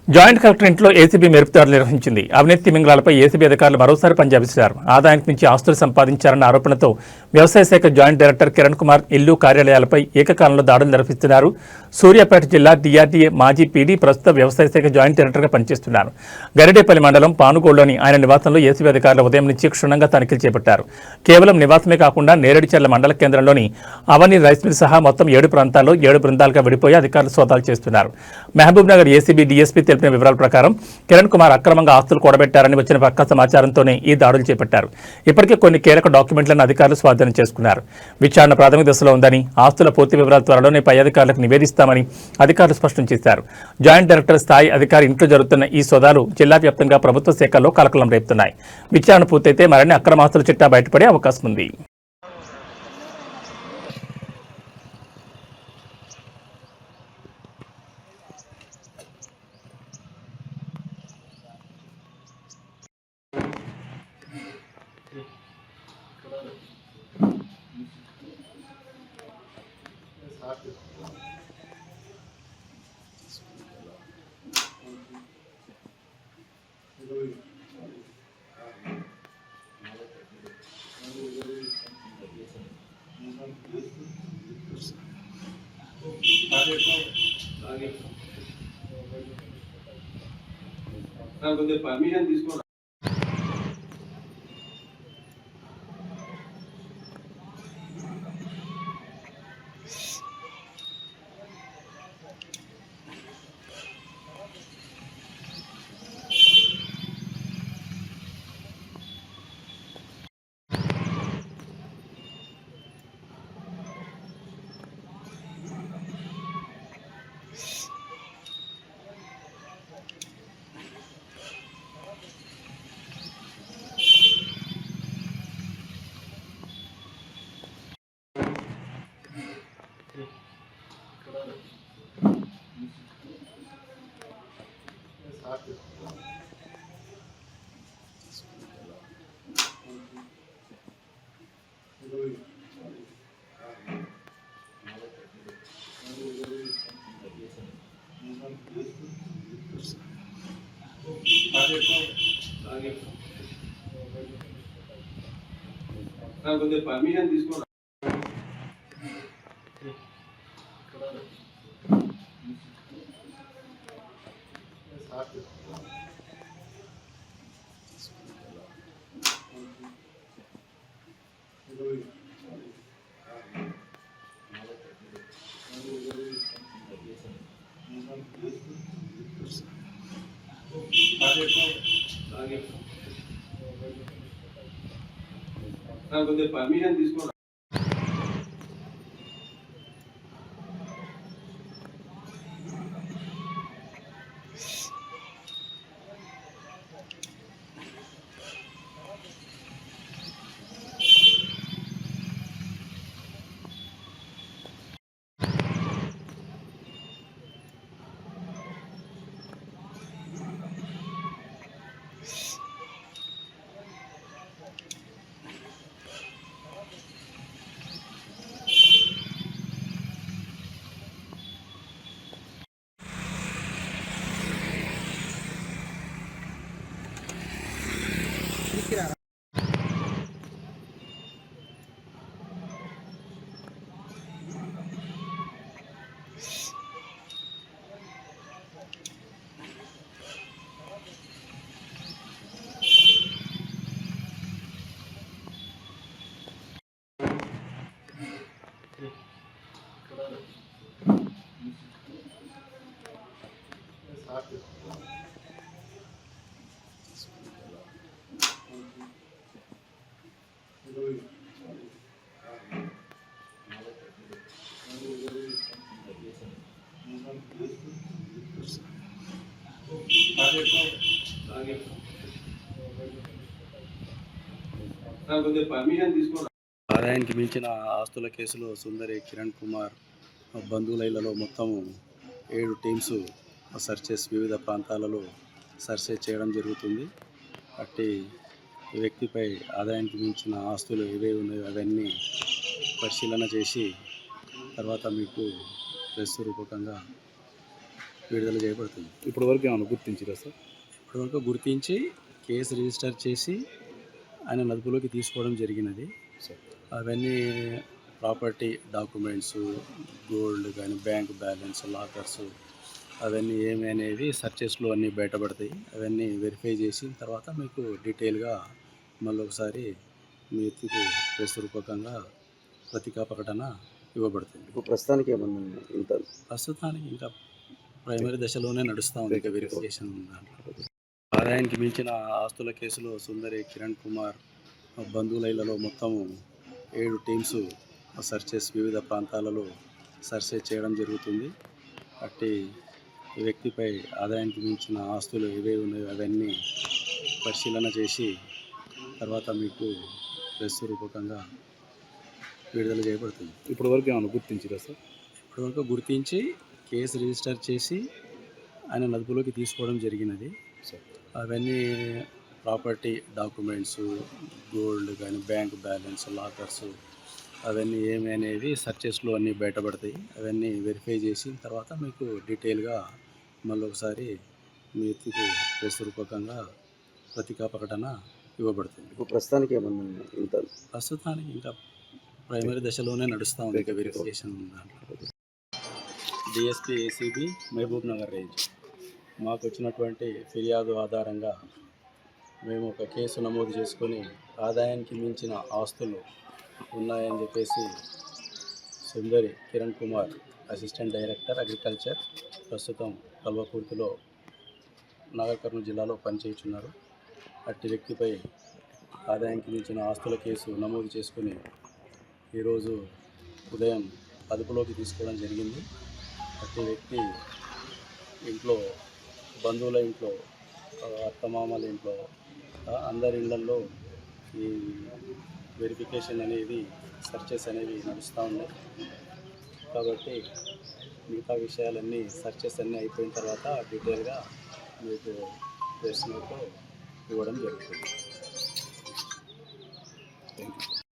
Joint collector ఇంట్లో ACB మెరుపుదాడులు నిర్వహించింది. అవినీతి తిమింగళాలపై ఏసీబీ అధికారులు మరోసారి పంజా విసిరారు. ఆదాయానికి మించి ఆస్తులు సంపాదించారన్న ఆరోపణలతో వ్యవసాయ శాఖ జాయింట్ డైరెక్టర్ కిరణ్ కుమార్ ఇల్లు, కార్యాలయాలపై ఏకకాలంలో దాడులు నిర్వహిస్తున్నారు. సూర్యాపేట జిల్లా డిఆర్డీఏ మాజీ పీడీ ప్రస్తుత వ్యవసాయ శాఖ జాయింట్ డైరెక్టర్గా పనిచేస్తున్నారు. గరిడేపల్లి మండలం పానుగోడులోని ఆయన నివాసంలో ఏసీబీ అధికారులు ఉదయం నుంచి క్షుణ్ణంగా తనిఖీలు చేపట్టారు. కేవలం నివాసమే కాకుండా నేరేడుచర్ల మండల కేంద్రంలోని అవని రైస్ మిల్ సహా మొత్తం 7 ప్రాంతాల్లో 7 బృందాలుగా విడిపోయి అధికారులు సోదాలు చేస్తున్నారు. మహబూబ్ నగర్ ఏసీబీ డీఎస్పీ తెలిపిన వివరాల ప్రకారం కిరణ్ కుమార్ అక్రమంగా ఆస్తులు కూడబెట్టారని వచ్చిన పక్కా సమాచారంతోనే ఈ దాడులు చేపట్టారు. ఇప్పటికే కొన్ని కీలక డాక్యుమెంట్లను అధికారులు స్వాధీనం చేసుకున్నారు. విచారణ ప్రాథమిక దశలో ఉందని, ఆస్తుల పూర్తి వివరాలు త్వరలోనే పై అధికారులకు నివేదిస్తామని అధికారులు స్పష్టం చేశారు. జాయింట్ డైరెక్టర్ స్థాయి అధికారి ఇంట్లో జరుగుతున్న ఈ సోదాలు జిల్లా వ్యాప్తంగా ప్రభుత్వ శాఖల్లో కలకలం రేపుతున్నాయి. విచారణ పూర్తయితే మరిన్ని అక్రమాస్తుల చిట్టా బయటపడే అవకాశం ఉంది. పర్మిషన్ తీసుకో. పర్మిషన్ తీసుకో. పర్మిషన్ తీసుకో. పర్మిషన్ తీసుకో. ఆదాయానికి మించిన ఆస్తుల కేసులో సుందరి కిరణ్ కుమార్ బంధువుల మొత్తం 7 టీమ్స్ సర్చెస్ వివిధ ప్రాంతాలలో సర్చ్ చేయడం జరుగుతుంది. అట్టి వ్యక్తిపై ఆదాయానికి మించిన ఆస్తులు ఏవేవి ఉన్నాయో అవన్నీ పరిశీలన చేసి తర్వాత మీకు ప్రెస్ రూపకంగా విడుదల చేయబడుతుంది. ఇప్పటి వరకు ఏమైనా గుర్తించారా సార్? ఇప్పటివరకు గుర్తించి కేసు రిజిస్టర్ చేసి ఆయన అదుపులోకి తీసుకోవడం జరిగినది. అవన్నీ ప్రాపర్టీ డాక్యుమెంట్స్, గోల్డ్ కానీ, బ్యాంక్ బ్యాలెన్స్, లాకర్స్ అవన్నీ ఏమి అనేది సర్చెస్లో అన్నీ బయటపడతాయి. అవన్నీ వెరిఫై చేసిన తర్వాత మీకు డీటెయిల్గా మళ్ళీ ఒకసారి మీ ఎత్తుకు ప్రెస్ రూపకంగా పత్రికా ప్రకటన ఇవ్వబడుతుంది. ఇప్పుడు ప్రస్తుతానికి ఏమన్నా ఇంత ప్రస్తుతానికి ఇంకా ప్రైమరీ దశలోనే నడుస్తూ ఉంది, ఇంకా వెరిఫికేషన్ దాంట్లో. ఆదాయానికి మించిన ఆస్తుల కేసులో సుందరి కిరణ్ కుమార్ బంధువుల మొత్తము 7 టీమ్స్ సర్చెస్ వివిధ ప్రాంతాలలో సర్చెస్ చేయడం జరుగుతుంది. అట్టి ఈ వ్యక్తిపై ఆదాయానికి మించిన ఆస్తులు ఏవే ఉన్నాయో అవన్నీ పరిశీలన చేసి తర్వాత మీకు ప్రెస్ రూపకంగా విడుదల చేయబడుతుంది. ఇప్పటి వరకు ఏమైనా గుర్తించారా సార్? ఇప్పటివరకు గుర్తించి కేసు రిజిస్టర్ చేసి ఆయన అదుపులోకి తీసుకోవడం జరిగినది. అవన్నీ ప్రాపర్టీ డాక్యుమెంట్స్, గోల్డ్ కానీ, బ్యాంక్ బ్యాలెన్స్, లాకర్స్ అవన్నీ ఏమి అనేది సర్చెస్లో అన్నీ బయటపడతాయి. అవన్నీ వెరిఫై చేసిన తర్వాత మీకు డీటెయిల్గా మళ్ళీ ఒకసారి మీ ఎత్తుకు ప్రెస్ రూపకంగా పత్రికా ప్రకటన ఇవ్వబడుతుంది. ఇప్పుడు ప్రస్తుతానికి ఏమన్నా ఇంత ప్రస్తుతానికి ఇంకా ప్రైమరీ దశలోనే నడుస్తూ ఉంది, ఇంకా వెరిఫికేషన్ దాంట్లో. DSP ACB Mahabubnagar range మాకు వచ్చినటువంటి ఫిర్యాదు ఆధారంగా మేము ఒక కేసు నమోదు చేసుకొని ఆదాయానికి మించిన ఆస్తులు ఉన్నాయని చెప్పేసి Sundari Kiran Kumar assistant director agriculture ప్రస్తుతం కల్వకుర్తిలో నాగర్ కర్నూలు జిల్లాలో పనిచేయుచున్నారు. అట్టి వ్యక్తిపై ఆదాయానికి మించిన ఆస్తుల కేసు నమోదు చేసుకుని ఈరోజు ఉదయం అదుపులోకి తీసుకోవడం జరిగింది. అట్టి వ్యక్తి ఇంట్లో, బంధువుల ఇంట్లో, అత్తమామల ఇంట్లో, అందరి ఇళ్లలో ఈ వెరిఫికేషన్ అనేది, సర్చెస్ అనేవి నడుస్తూ ఉన్నాయి. కాబట్టి మిగతా విషయాలన్నీ సర్చెస్ అన్నీ అయిపోయిన తర్వాత డీటెయిల్గా మీకు ప్రెస్ నోట్ ఇవ్వడం జరుగుతుంది. Thank you.